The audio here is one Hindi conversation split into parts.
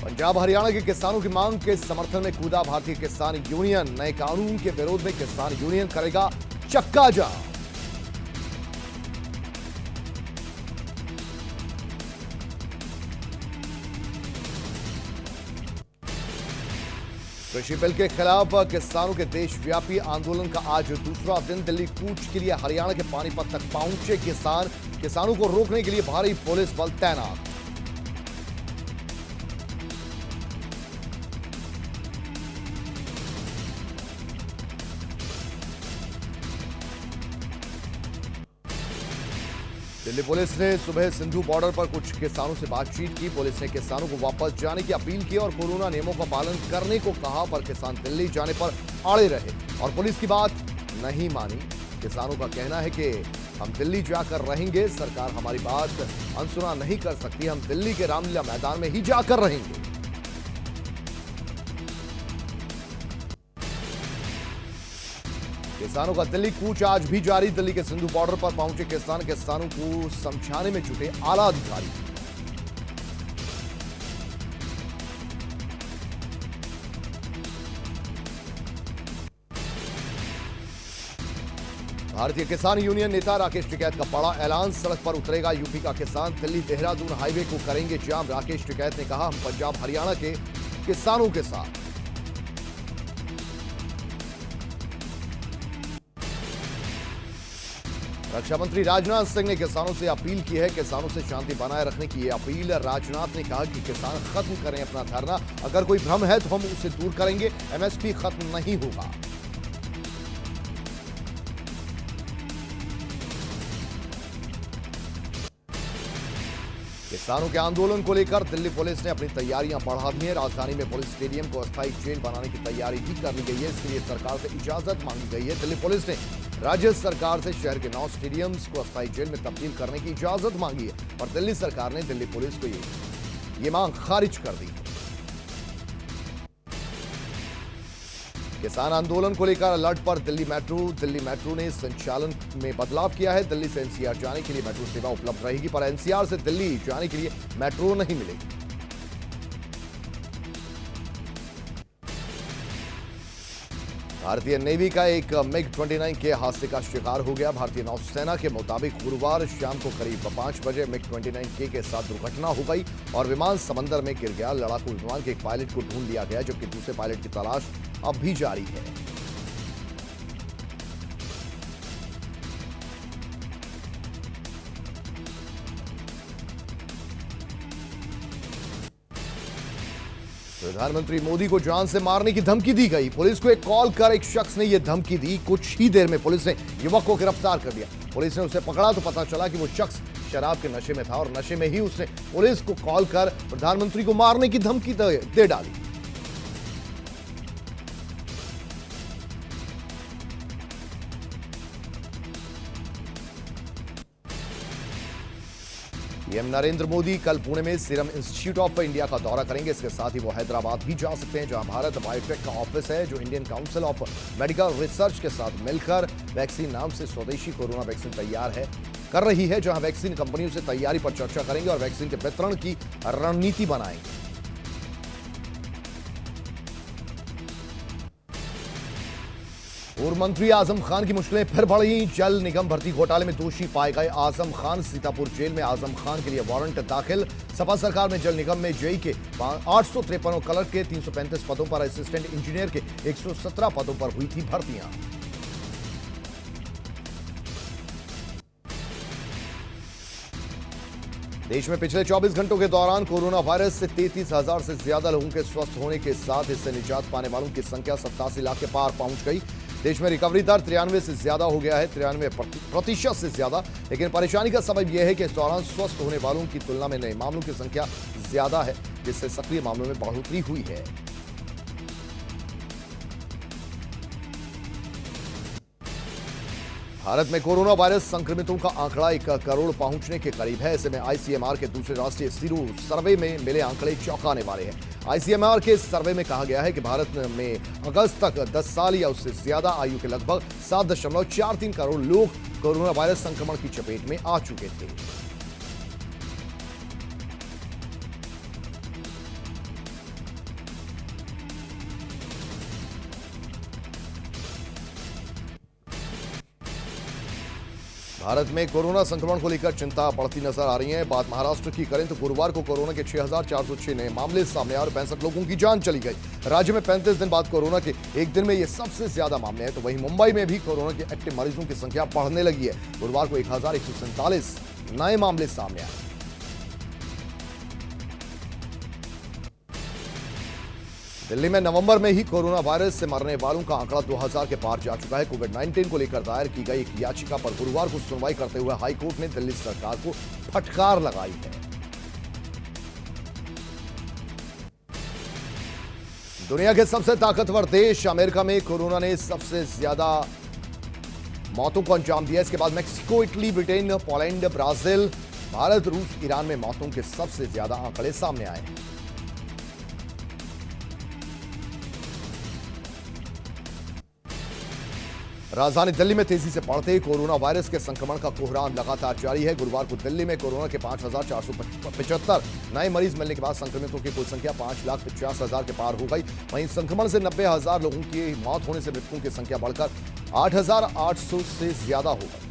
पंजाब हरियाणा के किसानों की मांग के समर्थन में कूदा भारतीय किसान यूनियन। नए कानून के विरोध में किसान यूनियन करेगा चक्का जाम। कृषि बिल के खिलाफ किसानों के देशव्यापी आंदोलन का आज दूसरा दिन। दिल्ली कूच के लिए हरियाणा के पानीपत तक पहुंचे किसान। किसानों को रोकने के लिए भारी पुलिस बल तैनात। दिल्ली पुलिस ने सुबह सिंधु बॉर्डर पर कुछ किसानों से बातचीत की। पुलिस ने किसानों को वापस जाने की अपील की और कोरोना नियमों का पालन करने को कहा, पर किसान दिल्ली जाने पर अड़े रहे और पुलिस की बात नहीं मानी। किसानों का कहना है कि हम दिल्ली जाकर रहेंगे, सरकार हमारी बात अनसुना नहीं कर सकती, हम दिल्ली के रामलीला मैदान में ही जाकर रहेंगे। किसानों का दिल्ली कूच आज भी जारी। दिल्ली के सिंधु बॉर्डर पर पहुंचे किसानों को समझाने में जुटे आला अधिकारी। भारतीय किसान यूनियन नेता राकेश टिकैत का बड़ा ऐलान। सड़क पर उतरेगा यूपी का किसान। दिल्ली देहरादून हाईवे को करेंगे जाम। राकेश टिकैत ने कहा, हम पंजाब हरियाणा के किसानों के साथ। रक्षा मंत्री राजनाथ सिंह ने किसानों से अपील की है। किसानों से शांति बनाए रखने की यह अपील। राजनाथ ने कहा कि किसान खत्म करें अपना धरना। अगर कोई भ्रम है तो हम उसे दूर करेंगे। एमएसपी खत्म नहीं होगा। किसानों के आंदोलन को लेकर दिल्ली पुलिस ने अपनी तैयारियां बढ़ा दी हैं। राजधानी में पुलिस स्टेडियम को अस्थायी जेल बनाने की तैयारी भी कर ली गई है। इसके लिए सरकार से इजाजत मांगी गई है। दिल्ली पुलिस ने राज्य सरकार से शहर के 9 स्टेडियम्स को अस्थायी जेल में तब्दील करने की इजाजत मांगी है और दिल्ली सरकार ने दिल्ली पुलिस को ये मांग खारिज कर दी। किसान आंदोलन को लेकर अलर्ट पर दिल्ली मेट्रो ने संचालन में बदलाव किया है। दिल्ली से एनसीआर जाने के लिए मेट्रो सेवा उपलब्ध रहेगी, पर एनसीआर से दिल्ली जाने के लिए मेट्रो नहीं मिलेगी। भारतीय नेवी का एक MiG-29 के हादसे का शिकार हो गया। भारतीय नौसेना के मुताबिक गुरुवार शाम को करीब 5 बजे MiG-29K के साथ दुर्घटना हो गई और विमान समंदर में गिर गया। लड़ाकू विमान के एक पायलट को ढूंढ लिया गया, जबकि दूसरे पायलट की तलाश अब भी जारी है। प्रधानमंत्री मोदी को जान से मारने की धमकी दी गई। पुलिस को एक कॉल कर एक शख्स ने यह धमकी दी। कुछ ही देर में पुलिस ने युवक को गिरफ्तार कर लिया। पुलिस ने उसे पकड़ा तो पता चला कि वो शख्स शराब के नशे में था और नशे में ही उसने पुलिस को कॉल कर प्रधानमंत्री को मारने की धमकी दे डाली। पीएम नरेंद्र मोदी कल पुणे में सीरम इंस्टीट्यूट ऑफ इंडिया का दौरा करेंगे। इसके साथ ही वो हैदराबाद भी जा सकते हैं, जहां भारत बायोटेक का ऑफिस है, जो Indian council of medical research के साथ मिलकर वैक्सीन नाम से स्वदेशी कोरोना वैक्सीन तैयार कर रही है, जहां वैक्सीन कंपनियों से तैयारी पर चर्चा करेंगे और वैक्सीन के वितरण की रणनीति बनाएंगे। पूर्व मंत्री आजम खान की मुश्किलें फिर बढ़ी। जल निगम भर्ती घोटाले में दोषी पाए गए आजम खान। सीतापुर जेल में आजम खान के लिए वारंट दाखिल। सपा सरकार में जल निगम में जेई के 853 क्लर्क के 335 पदों पर, असिस्टेंट इंजीनियर के 117 पदों पर हुई थी भर्तियां। देश में पिछले 24 घंटों के दौरान कोरोना वायरस से 33,000 से ज्यादा लोगों के स्वस्थ होने के साथ इससे निजात पाने वालों की संख्या 87 लाख के पार पहुंच गई। देश में रिकवरी दर 93 से ज्यादा हो गया है, 93% से ज्यादा। लेकिन परेशानी का सबब यह है कि इस दौरान स्वस्थ होने वालों की तुलना में नए मामलों की संख्या ज्यादा है, जिससे सक्रिय मामलों में बढ़ोतरी हुई है। भारत में कोरोना वायरस संक्रमितों का आंकड़ा 1 करोड़ पहुंचने के करीब है। ऐसे में आईसीएमआर के दूसरे राष्ट्रीय सीरो सर्वे में मिले आंकड़े चौंकाने वाले हैं। आईसीएमआर के सर्वे में कहा गया है कि भारत में अगस्त तक 10 साल या उससे ज्यादा आयु के लगभग 7.43 करोड़ लोग कोरोना वायरस संक्रमण की चपेट में आ चुके थे। भारत में कोरोना संक्रमण को लेकर चिंता बढ़ती नजर आ रही है। बात महाराष्ट्र की करें तो गुरुवार को कोरोना के 6,406 नए मामले सामने आए और 65 लोगों की जान चली गई। राज्य में 35 दिन बाद कोरोना के एक दिन में ये सबसे ज्यादा मामले हैं। तो वहीं मुंबई में भी कोरोना के एक्टिव मरीजों की संख्या बढ़ने लगी है। गुरुवार को 1,147 नए मामले सामने आए। दिल्ली में नवंबर में ही कोरोना वायरस से मरने वालों का आंकड़ा 2000 के पार जा चुका है। कोविड-19 को लेकर दायर की गई एक याचिका पर गुरुवार को सुनवाई करते हुए हाईकोर्ट ने दिल्ली सरकार को फटकार लगाई है। दुनिया के सबसे ताकतवर देश अमेरिका में कोरोना ने सबसे ज्यादा मौतों को अंजाम दिया। इसके बाद Mexico, Italy, Britain, Poland, Brazil, Bharat, रूस, ईरान में मौतों के सबसे ज्यादा आंकड़े सामने आए हैं। राजधानी दिल्ली में तेजी से बढ़ते कोरोना वायरस के संक्रमण का कोहराम लगातार जारी है। गुरुवार को दिल्ली में कोरोना के 5,475 नए मरीज मिलने के बाद संक्रमितों की कुल संख्या 5,50,000 के पार हो गई। वहीं संक्रमण से 90,000 लोगों की मौत होने से मृतकों की संख्या बढ़कर 8,800 से ज्यादा हो गई।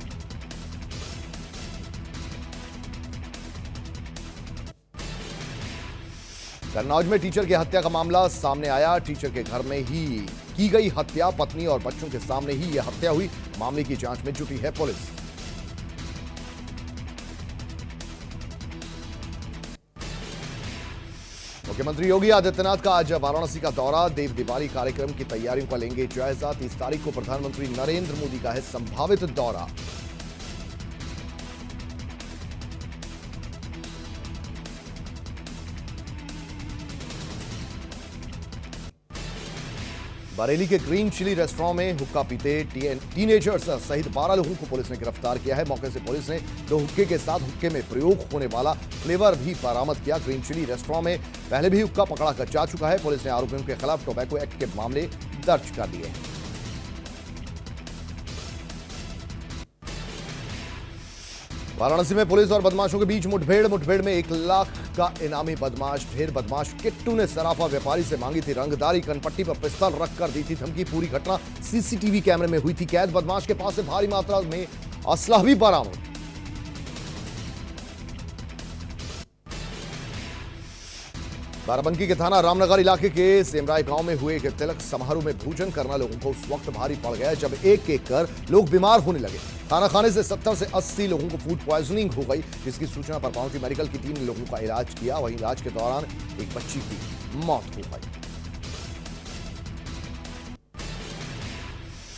कन्नौज में टीचर की हत्या का मामला सामने आया। टीचर के घर में ही की गई हत्या, पत्नी और बच्चों के सामने ही यह हत्या हुई। मामले की जांच में जुटी है पुलिस। मुख्यमंत्री योगी आदित्यनाथ का आज वाराणसी का दौरा। देव दिवाली कार्यक्रम की तैयारियों का लेंगे जायजा। 30 तारीख को प्रधानमंत्री नरेंद्र मोदी का है संभावित दौरा। बरेली के ग्रीन चिली रेस्टोरेंट में हुक्का पीते टीनेजर्स सहित 12 लोगों को पुलिस ने गिरफ्तार किया है। मौके से पुलिस ने 2 हुक्के के साथ हुक्के में प्रयोग होने वाला फ्लेवर भी बरामद किया। ग्रीन चिली रेस्टोरेंट में पहले भी हुक्का पकड़ा कर जा चुका है। पुलिस ने आरोपियों के खिलाफ टोबैको एक्ट के मामले दर्ज कर दिए हैं। वाराणसी में पुलिस और बदमाशों के बीच मुठभेड़ में 1 लाख का इनामी बदमाश ढेर बदमाश किट्टू ने सराफा व्यापारी से मांगी थी रंगदारी। कनपट्टी पर पिस्तौल रखकर दी थी धमकी। पूरी घटना सीसीटीवी कैमरे में हुई थी कैद। बदमाश के पास से भारी मात्रा में असलाह भी बरामद। बाराबंकी के थाना रामनगर इलाके के सेमराय गांव में हुए एक तिलक समारोह में भोजन करना लोगों को उस वक्त भारी पड़ गया जब एक एक कर लोग बीमार होने लगे। खाना खाने से 70 से 80 लोगों को फूड पॉइजनिंग हो गई, जिसकी सूचना पर पहुंची मेडिकल की टीम ने लोगों का इलाज किया। वहीं इलाज के दौरान एक बच्ची की मौत हो गई।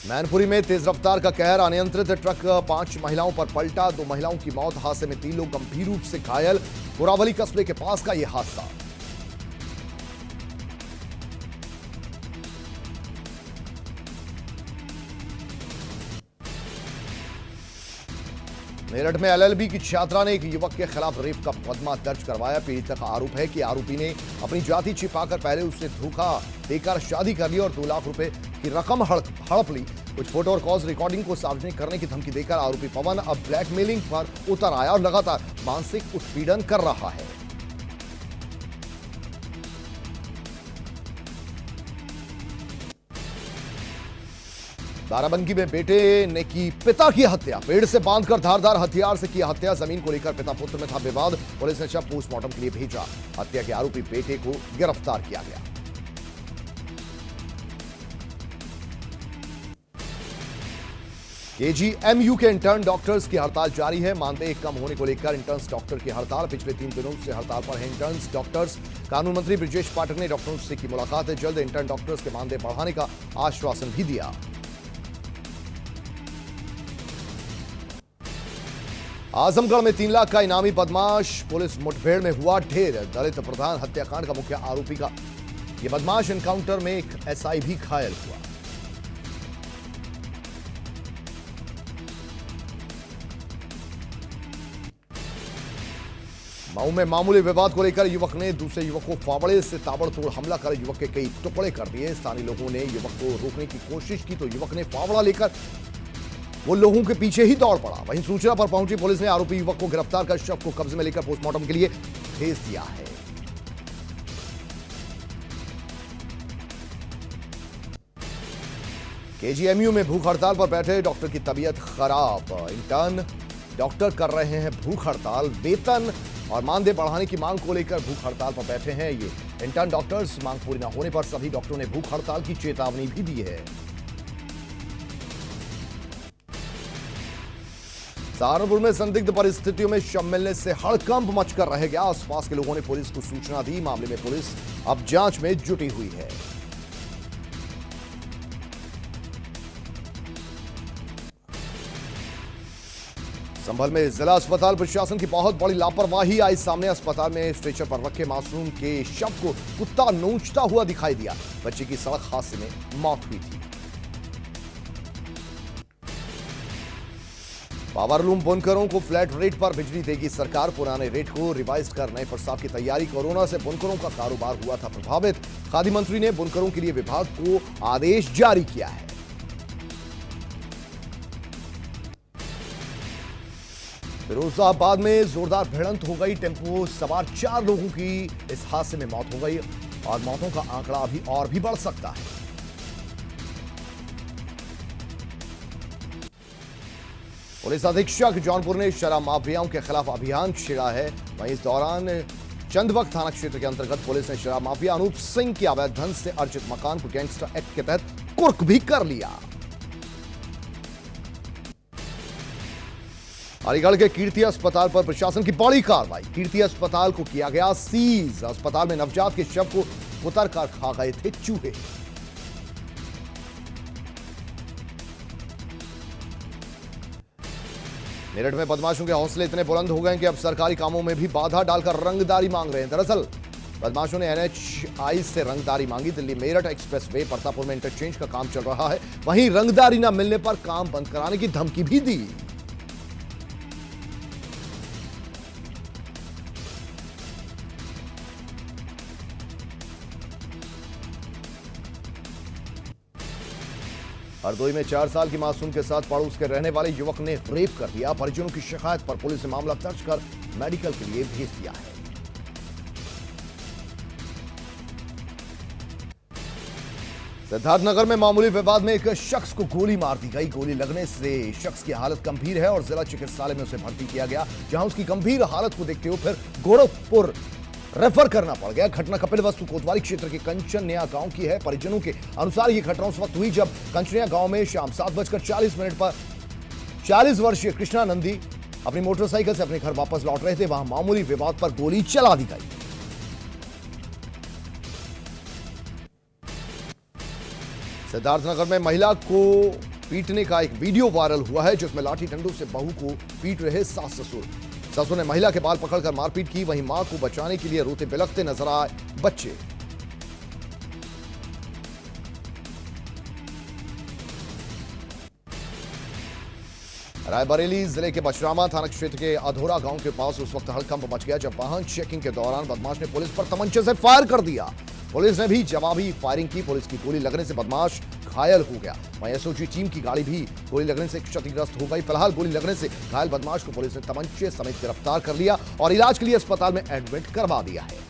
मैनपुरी में तेज रफ्तार का कहर। अनियंत्रित ट्रक 5 महिलाओं पर पलटा। 2 महिलाओं की मौत। हादसे में 3 लोग गंभीर रूप से घायल। कोरावली कस्बे के पास का यह हादसा। मेरठ में एलएलबी की छात्रा ने एक युवक के खिलाफ रेप का मुकदमा दर्ज करवाया। पीड़िता का आरोप है कि आरोपी ने अपनी जाति छिपाकर पहले उससे धोखा देकर शादी कर ली और 2 लाख रुपए की रकम हड़प ली। कुछ फोटो और कॉल रिकॉर्डिंग को सार्वजनिक करने की धमकी देकर आरोपी पवन अब ब्लैकमेलिंग पर उतर आया और लगातार मानसिक उत्पीड़न कर रहा है। बाराबंकी में बेटे ने की पिता की हत्या। पेड़ से बांधकर धारदार हथियार से की हत्या। जमीन को लेकर पिता पुत्र में था विवाद। पुलिस ने शव पोस्टमार्टम के लिए भेजा। हत्या के आरोपी बेटे को गिरफ्तार किया गया। केजीएमयू के इंटर्न डॉक्टर्स की हड़ताल जारी है। मानदेय कम होने को लेकर इंटर्न्स डॉक्टर की हड़ताल। पिछले 3 दिनों से हड़ताल पर हैं इंटर्न्स डॉक्टर्स। कानून मंत्री ब्रजेश पाठक ने डॉक्टरों से की मुलाकात है। जल्द इंटर्न डॉक्टर्स के मानदेय बढ़ाने का आश्वासन भी दिया। आजमगढ़ में 3 लाख का इनामी बदमाश पुलिस मुठभेड़ में हुआ ढेर। दलित प्रधान हत्याकांड का मुख्य आरोपी का यह बदमाश एनकाउंटर में एक एसआई भी घायल हुआ। मऊ में मामूली विवाद को लेकर युवक ने दूसरे युवक को फावड़े से ताबड़तोड़ हमला कर युवक के कई टुकड़े कर दिए। स्थानीय लोगों ने युवक को रोकने की कोशिश की तो युवक ने फावड़ा लेकर वो लोगों के पीछे ही दौड़ पड़ा। वहीं सूचना पर पहुंची पुलिस ने आरोपी युवक को गिरफ्तार कर शव को कब्जे में लेकर पोस्टमार्टम के लिए भेज दिया है। केजीएमयू में भूख हड़ताल पर बैठे डॉक्टर की तबीयत खराब। इंटर्न डॉक्टर कर रहे हैं भूख हड़ताल। वेतन और मानदेय बढ़ाने की मांग को लेकर भूख हड़ताल पर बैठे हैं ये इंटर्न डॉक्टर्स। मांग पूरी न होने पर सभी डॉक्टरों ने भूख हड़ताल की चेतावनी भी दी है। सहारनपुर में संदिग्ध परिस्थितियों में शव मिलने से हड़कंप मचकर रह गया। आसपास के लोगों ने पुलिस को सूचना दी। मामले में पुलिस अब जांच में जुटी हुई है। संभल में जिला अस्पताल प्रशासन की बहुत बड़ी लापरवाही आई सामने। अस्पताल में स्ट्रेचर पर रखे मासूम के शव को कुत्ता नोचता हुआ दिखाई दिया। बच्चे की सड़क हादसे में मौत हुई थी। पावरलूम बुनकरों को फ्लैट रेट पर बिजली देगी सरकार। पुराने रेट को रिवाइज कर नए प्रस्ताव की तैयारी। कोरोना से बुनकरों का कारोबार हुआ था प्रभावित। खादी मंत्री ने बुनकरों के लिए विभाग को आदेश जारी किया है। फिरोजाबाद में जोरदार भिड़ंत हो गई। टेंपो सवार 4 लोगों की इस हादसे में मौत हो गई और मौतों का आंकड़ा अभी और भी बढ़ सकता है। पुलिस अधीक्षक जौनपुर ने शराब माफियाओं के खिलाफ अभियान छेड़ा है। वहीं इस दौरान चंदबख्त थाना क्षेत्र के अंतर्गत पुलिस ने शराब माफिया अनूप सिंह के अवैध धन से अर्जित मकान को गैंगस्टर एक्ट के तहत कुर्क भी कर लिया। अलीगढ़ के कीर्ति अस्पताल पर प्रशासन की बड़ी कार्रवाई। कीर्ति अस्पताल को किया गया सीज। अस्पताल में नवजात के शव को उतर कर खा गए थे चूहे। मेरठ में बदमाशों के हौसले इतने बुलंद हो गए कि अब सरकारी कामों में भी बाधा डालकर रंगदारी मांग रहे हैं। दरअसल बदमाशों ने NHI से रंगदारी मांगी। दिल्ली मेरठ एक्सप्रेस वे परतापुर में इंटरचेंज का काम चल रहा है। वहीं रंगदारी न मिलने पर काम बंद कराने की धमकी भी दी। हरदोई में 4 साल की मासूम के साथ पड़ोस के रहने वाले युवक ने रेप कर दिया। परिजनों की शिकायत पर पुलिस ने मामला दर्ज कर मेडिकल के लिए भेज दिया है। सिद्धार्थनगर में मामूली विवाद में एक शख्स को गोली मार दी गई। गोली लगने से शख्स की हालत गंभीर है और जिला चिकित्सालय में उसे भर्ती किया गया, जहां उसकी गंभीर हालत को देखते हुए फिर गोरखपुर रेफर करना पड़ गया। घटना कपिलवस्तु कोतवाली क्षेत्र के कंचनया गांव की है। परिजनों के अनुसार यह घटना उस वक्त हुई जब कंचनया गांव में शाम 7:40 पर 40 वर्षीय कृष्णा नंदी अपनी मोटरसाइकिल से अपने घर वापस लौट रहे थे। वहां मामूली विवाद पर गोली चला दी गई। सिद्धार्थनगर में महिला को पीटने का एक वीडियो वायरल हुआ है, जिसमें लाठी डंडों से बहू को पीट रहे सास ससुर। ससुर ने महिला के बाल पकड़कर मारपीट की। वहीं मां को बचाने के लिए रोते बिलखते नजर आए बच्चे। रायबरेली जिले के बशरामा थाना क्षेत्र के अधोरा गांव के पास उस वक्त हड़कंप मच गया जब वाहन चेकिंग के दौरान बदमाश ने पुलिस पर तमंचे से फायर कर दिया। पुलिस ने भी जवाबी फायरिंग की। पुलिस की गोली लगने से बदमाश घायल हो गया। वहीं एसओजी टीम की गाड़ी भी गोली लगने से क्षतिग्रस्त हो गई। फिलहाल गोली लगने से घायल बदमाश को पुलिस ने तमंचे समेत गिरफ्तार कर लिया और इलाज के लिए अस्पताल में एडमिट करवा दिया है।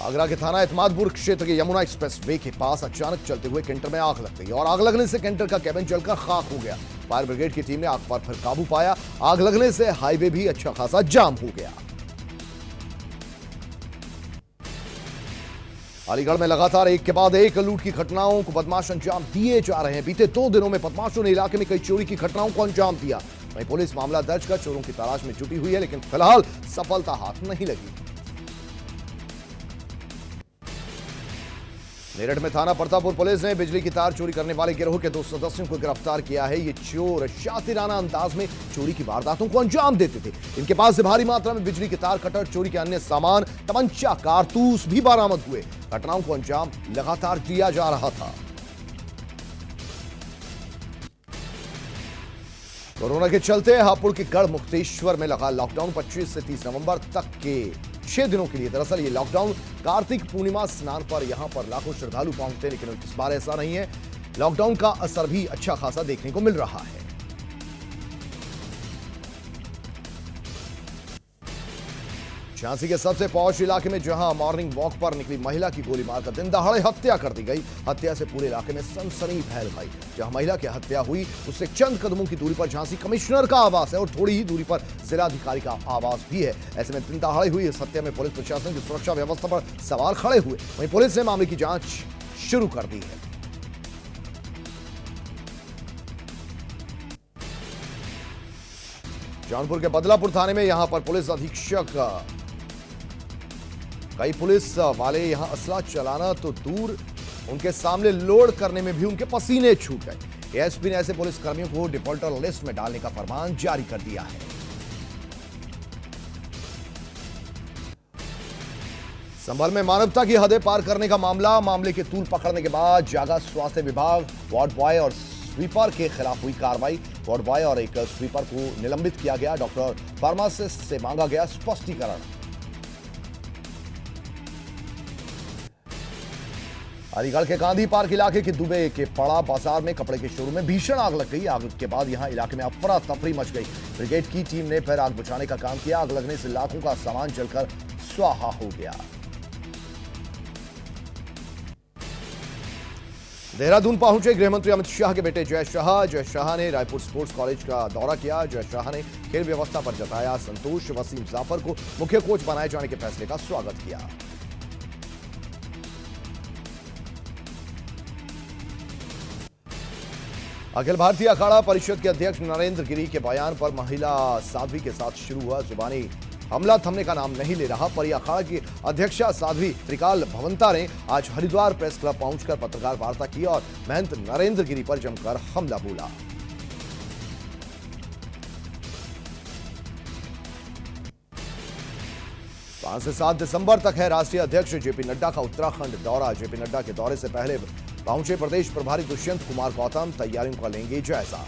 आगरा के थाना इतमादपुर क्षेत्र के यमुना एक्सप्रेस वे के पास अचानक चलते हुए कैंटर में आग लग गई और आग लगने से कैंटर का केबिन जलकर खाक हो गया। फायर ब्रिगेड की टीम ने आग पर फिर काबू पाया। आग लगने से हाईवे भी अच्छा खासा जाम हो गया। अलीगढ़ में लगातार एक के बाद एक लूट की घटनाओं को बदमाश अंजाम दिए जा रहे हैं। बीते 2 दिनों में बदमाशों ने इलाके में कई चोरी की घटनाओं को अंजाम दिया। वहीं पुलिस मामला दर्ज कर चोरों की तलाश में जुटी हुई है, लेकिन फिलहाल सफलता हाथ नहीं लगी। मेरठ में थाना परतापुर पुलिस ने बिजली की तार चोरी करने वाले गिरोह के 2 सदस्यों को गिरफ्तार किया है। ये चोर शातिराना अंदाज में चोरी की वारदातों को अंजाम देते थे। इनके पास से भारी मात्रा में बिजली की तार, कटर, चोरी के अन्य सामान, तमंचा, कारतूस भी बरामद हुए। घटनाओं को अंजाम लगातार दिया जा रहा था। कोरोना के चलते हापुड़ के गढ़ मुक्तेश्वर में लगा लॉकडाउन 25 से 30 नवंबर तक के 6 दिनों के लिए। दरअसल ये लॉकडाउन कार्तिक पूर्णिमा स्नान पर यहां पर लाखों श्रद्धालु पहुंचते हैं, लेकिन इस बार ऐसा नहीं है। लॉकडाउन का असर भी अच्छा खासा देखने को मिल रहा है। झांसी के सबसे पॉश इलाके में जहां मॉर्निंग वॉक पर निकली महिला की गोली मारकर दिन दहाड़े हत्या कर दी गई। हत्या से पूरे इलाके में सनसनी फैल गई। जहां महिला की हत्या हुई उससे चंद कदमों की दूरी पर झांसी कमिश्नर का आवास है और थोड़ी ही दूरी पर जिलाधिकारी का आवास भी है। ऐसे में दिन दहाड़े हुई इस हत्या में पुलिस प्रशासन की सुरक्षा व्यवस्था पर सवाल खड़े हुए। वहीं पुलिस ने मामले की जांच शुरू कर दी है। जौनपुर के बदलापुर थाने में यहां पर पुलिस अधीक्षक कई पुलिस वाले यहां असला चलाना तो दूर उनके सामने लोड करने में भी उनके पसीने छूट गए। एएसपी ने ऐसे पुलिस कर्मियों को डिफॉल्टर लिस्ट में डालने का फरमान जारी कर दिया है। संभल में मानवता की हदें पार करने का मामले के तूल पकड़ने के बाद जागा स्वास्थ्य विभाग वार्ड बॉय और स्वीपर के खिलाफ हुई कार्रवाई। वार्ड बॉय और एक स्वीपर को निलंबित किया गया। डॉक्टर फार्मासिस्ट से मांगा गया स्पष्टीकरण। अलीगढ़ के गांधी पार्क इलाके के दुबे के पड़ा बाजार में कपड़े के शोरूम में भीषण आग लग गई। आग के बाद यहां इलाके में अफरा तफरी मच गई। ब्रिगेड की टीम ने फिर आग बुझाने का काम किया। आग लगने से लाखों का सामान जलकर स्वाहा हो गया। देहरादून पहुंचे गृहमंत्री अमित शाह के बेटे जय शाह। जय शाह ने रायपुर स्पोर्ट्स कॉलेज का दौरा किया। जय शाह ने खेल व्यवस्था पर जताया संतोष। वसीम जाफर को मुख्य कोच बनाए जाने के फैसले का स्वागत किया। अखिल भारतीय अखाड़ा परिषद के अध्यक्ष नरेंद्र गिरी के बयान पर महिला साध्वी के साथ शुरू हुआ जुबानी हमला थमने का नाम नहीं ले रहा। पर अखाड़ा की अध्यक्षा साध्वी त्रिकाल भवंता ने आज हरिद्वार प्रेस क्लब पहुंचकर पत्रकार वार्ता की और महंत नरेंद्र गिरी पर जमकर हमला बोला। पांच से 7 दिसंबर तक है राष्ट्रीय अध्यक्ष जेपी नड्डा का उत्तराखंड दौरा। जेपी नड्डा के दौरे से पहले पहुंचे प्रदेश प्रभारी दुष्यंत कुमार गौतम तैयारियों का लेंगे जायजा।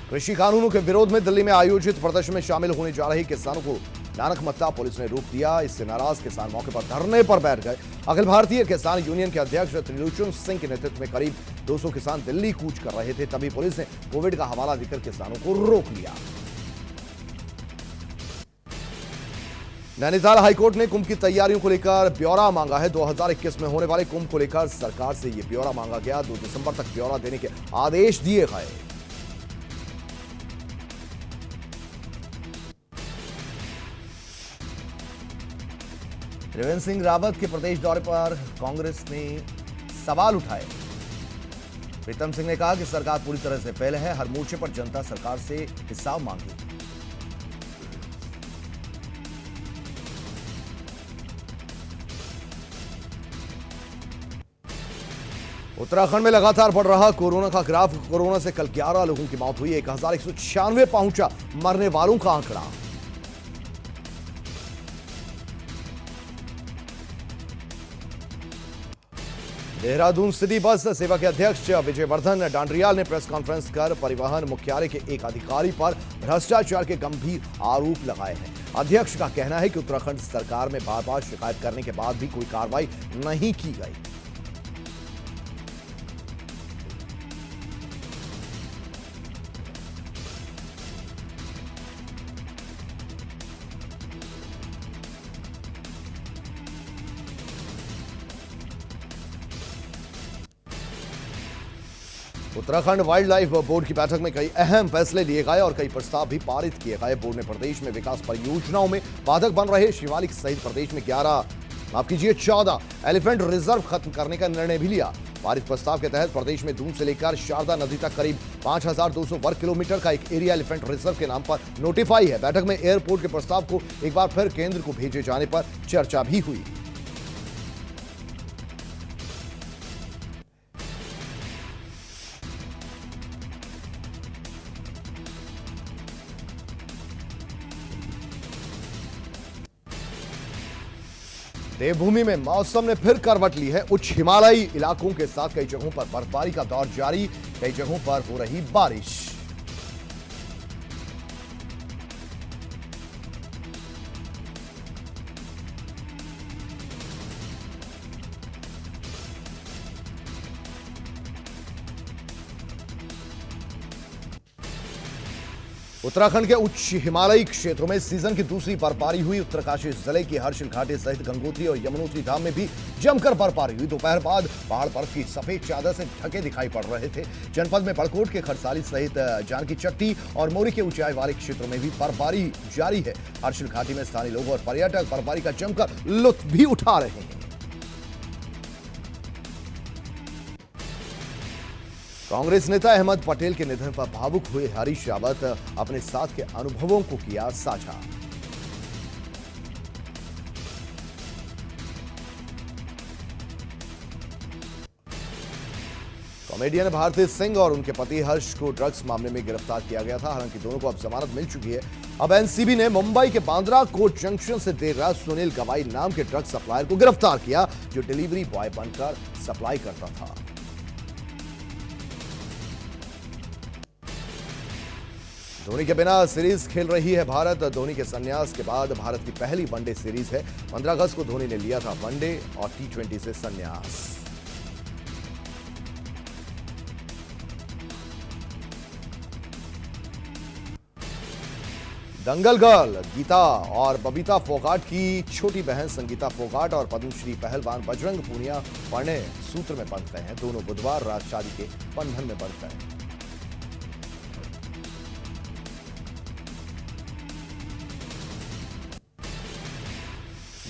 कृषि कानूनों के विरोध में दिल्ली में आयोजित प्रदर्शन में शामिल होने जा रहे किसानों को नानकमत्ता पुलिस ने रोक दिया। इससे नाराज किसान मौके पर धरने पर बैठ गए। अखिल भारतीय किसान यूनियन के अध्यक्ष त्रिलोचन सिंह के नेतृत्व में करीब 200 किसान दिल्ली कूच कर रहे थे। तभी पुलिस ने कोविड का हवाला देकर किसानों को रोक लिया। नैनीताल हाईकोर्ट ने कुंभ की तैयारियों को लेकर ब्यौरा मांगा है। 2021 में होने वाले कुंभ को लेकर सरकार से यह ब्यौरा मांगा गया। 2 दिसंबर तक ब्यौरा देने के आदेश दिए गए। त्रिवेंद्र सिंह रावत के प्रदेश दौरे पर कांग्रेस ने सवाल उठाए। प्रीतम सिंह ने कहा कि सरकार पूरी तरह से फेल है। हर मोर्चे पर जनता सरकार से हिसाब मांगी। उत्तराखंड में लगातार बढ़ रहा कोरोना का ग्राफ। कोरोना से कल 11 लोगों की मौत हुई। 1196 पहुंचा मरने वालों का आंकड़ा। देहरादून सिटी बस सेवा के अध्यक्ष विजयवर्धन डांडरियाल ने प्रेस कॉन्फ्रेंस कर परिवहन मुख्यालय के एक अधिकारी पर भ्रष्टाचार के गंभीर आरोप लगाए हैं। अध्यक्ष का कहना है कि उत्तराखंड सरकार में बार बार शिकायत करने के बाद भी कोई कार्रवाई नहीं की गई। उत्तराखंड वाइल्ड लाइफ बोर्ड की बैठक में कई अहम फैसले लिए गए और कई प्रस्ताव भी पारित किए गए। बोर्ड ने प्रदेश में विकास परियोजनाओं में बाधक बन रहे शिवालिक सहित प्रदेश में 14 एलिफेंट रिजर्व खत्म करने का निर्णय भी लिया। पारित प्रस्ताव के तहत प्रदेश में दून से लेकर शारदा नदी तक करीब 5200 वर्ग किलोमीटर का एक एरिया एलिफेंट रिजर्व के नाम पर नोटिफाई है। बैठक में एयरपोर्ट के प्रस्ताव को एक बार फिर केंद्र को भेजे जाने पर चर्चा भी हुई। देवभूमि में मौसम ने फिर करवट ली है। उच्च हिमालयी इलाकों के साथ कई जगहों पर बर्फबारी का दौर जारी। कई जगहों पर हो रही बारिश। उत्तराखंड के उच्च हिमालयी क्षेत्रों में सीजन की दूसरी बर्फबारी हुई। उत्तरकाशी जिले की हर्षिल घाटी सहित गंगोत्री और यमुनोत्री धाम में भी जमकर बर्फबारी हुई। दोपहर बाद पहाड़ बर्फ की सफेद चादर से ढके दिखाई पड़ रहे थे। जनपद में बड़कोट के खरसाली सहित जानकी चट्टी और मोरी के ऊंचाई वाले क्षेत्रों में भी बर्फबारी जारी है। हर्षिल घाटी में स्थानीय लोग और पर्यटक बर्फबारी का जमकर लुत्फ भी उठा रहे हैं। कांग्रेस नेता अहमद पटेल के निधन पर भावुक हुए हरीश रावत अपने साथ के अनुभवों को किया साझा। कॉमेडियन भारती सिंह और उनके पति हर्ष को ड्रग्स मामले में गिरफ्तार किया गया था। हालांकि दोनों को अब जमानत मिल चुकी है। अब एनसीबी ने मुंबई के बांद्रा कोर्ट जंक्शन से देर रात सुनील गवाई नाम के ड्रग्स सप्लायर को गिरफ्तार किया, जो डिलीवरी बॉय बनकर सप्लाई करता था। धोनी के बिना सीरीज खेल रही है भारत। धोनी के संन्यास के बाद भारत की पहली वनडे सीरीज है। 15 अगस्त को धोनी ने लिया था वनडे और T20 से संन्यास। दंगल गर्ल गीता और बबीता फोगाट की छोटी बहन संगीता फोगाट और पद्मश्री पहलवान बजरंग पूनिया पढ़ने सूत्र में बंध गए हैं। दोनों बुधवार रात शादी के बंधन में बंध गए।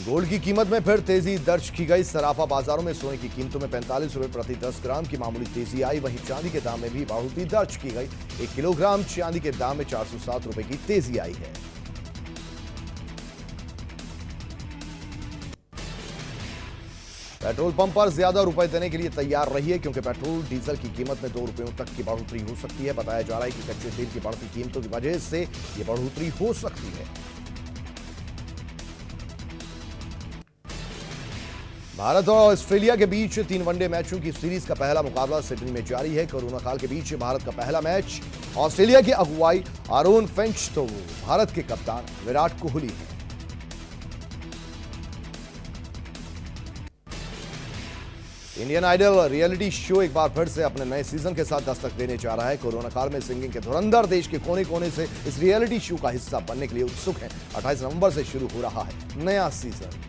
गोल्ड की कीमत में फिर तेजी दर्ज की गई। सराफा बाजारों में सोने की कीमतों में 45 रुपए प्रति 10 ग्राम की मामूली तेजी आई। वहीं चांदी के दाम में भी बढ़ोतरी दर्ज की गई। 1 किलोग्राम चांदी के दाम में 407 रुपए की तेजी आई है। पेट्रोल पंप पर ज्यादा रुपए देने के लिए तैयार रहिए, क्योंकि पेट्रोल डीजल की कीमत में 2 रुपयों तक की बढ़ोतरी हो सकती है। बताया जा रहा है कि कच्चे तेल की बढ़ती कीमतों की वजह से यह बढ़ोतरी हो सकती है। भारत और ऑस्ट्रेलिया के बीच 3 वनडे मैचों की सीरीज का पहला मुकाबला सिडनी में जारी है। कोरोना काल के बीच भारत का पहला मैच। ऑस्ट्रेलिया की अगुवाई आरोन फिंच तो भारत के कप्तान विराट कोहली हैं। इंडियन आइडल रियलिटी शो एक बार फिर से अपने नए सीजन के साथ दस्तक देने जा रहा है। कोरोना काल में सिंगिंग के धुरंधर देश के कोने कोने से इस रियलिटी शो का हिस्सा बनने के लिए उत्सुक हैं। 28 नवंबर से शुरू हो रहा है नया सीजन।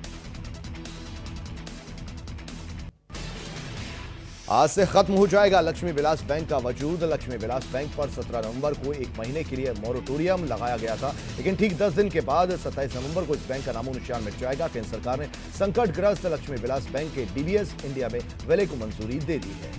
आज से खत्म हो जाएगा लक्ष्मी विलास बैंक का वजूद। लक्ष्मी विलास बैंक पर 17 नवंबर को 1 महीने के लिए मोरेटोरियम लगाया गया था, लेकिन ठीक 10 दिन के बाद 27 नवंबर को इस बैंक का नामो निशान मिट जाएगा। केंद्र सरकार ने संकटग्रस्त लक्ष्मी विलास बैंक के डीबीएस इंडिया में विलय को मंजूरी दे दी है।